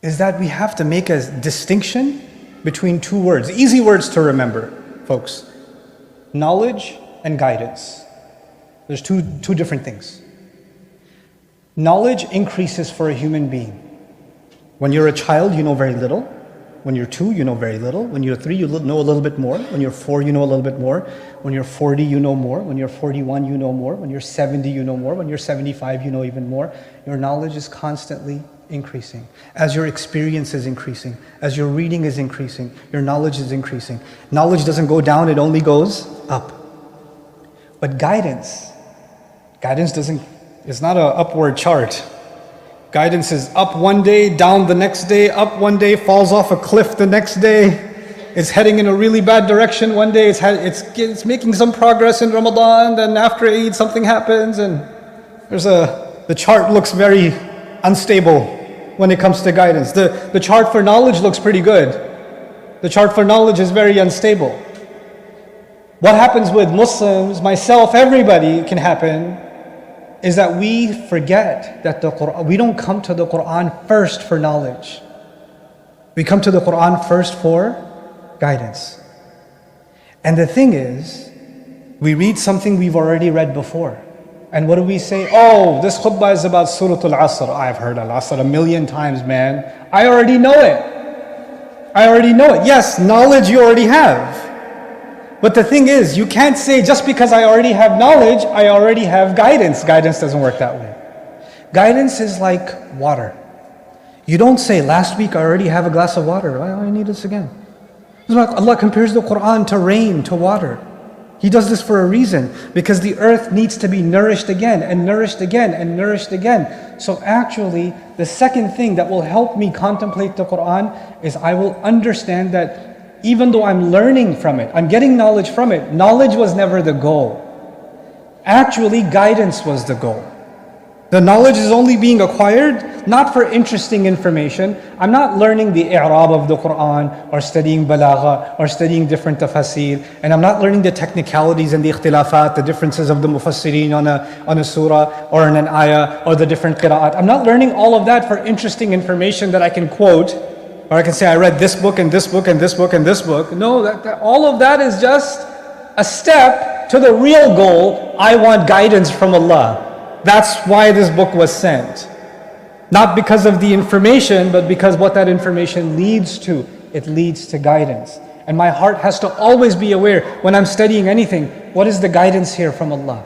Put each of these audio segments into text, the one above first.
is that we have to make a distinction between two words, easy words to remember, folks. Knowledge and guidance. There's two different things. Knowledge increases for a human being. When you're a child, you know very little. When you're 2, you know very little. When you're 3, you know a little bit more. When you're 4, you know a little bit more. When you're 40, you know more. When you're 41, you know more. When you're 70, you know more. When you're 75, you know even more. Your knowledge is constantly increasing. As your experience is increasing, as your reading is increasing, your knowledge is increasing. Knowledge doesn't go down, it only goes up. But guidance it's not an upward chart. Guidance is up one day, down the next day, up one day, falls off a cliff the next day. It's heading in a really bad direction one day. It's making some progress in Ramadan, then after Eid something happens, and the chart looks very unstable when it comes to guidance. The chart for knowledge looks pretty good. The chart for knowledge is very unstable. What happens with Muslims, myself, everybody can happen, is that we forget that we don't come to the Quran first for knowledge. We come to the Quran first for guidance. And the thing is, we read something we've already read before. And what do we say? Oh, this khutbah is about Surah Al-Asr. I've heard Al-Asr 1,000,000 times, man. I already know it. Yes, knowledge you already have. But the thing is, you can't say just because I already have knowledge, I already have guidance. Guidance doesn't work that way. Guidance is like water. You don't say, last week I already have a glass of water. I need this again. It's like Allah compares the Quran to rain, to water. He does this for a reason, because the earth needs to be nourished again and nourished again and nourished again. So actually, the second thing that will help me contemplate the Quran is I will understand that even though I'm learning from it, I'm getting knowledge from it, knowledge was never the goal. Actually, guidance was the goal. The knowledge is only being acquired not for interesting information. I'm not learning the i'rab of the Quran or studying balagha or studying different tafasir, and I'm not learning the technicalities and the ikhtilafat, the differences of the mufassirin on a surah or in an ayah or the different qira'at. I'm not learning all of that for interesting information that I can quote, or I can say I read this book and this book and this book and this book. No, all of that is just a step to the real goal. I want guidance from Allah. That's why this book was sent. Not because of the information, but because what that information leads to. It leads to guidance. And my heart has to always be aware when I'm studying anything, what is the guidance here from Allah?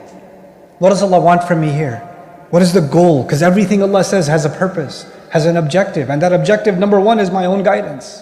What does Allah want from me here? What is the goal? Because everything Allah says has a purpose, has an objective. And that objective, number one, is my own guidance.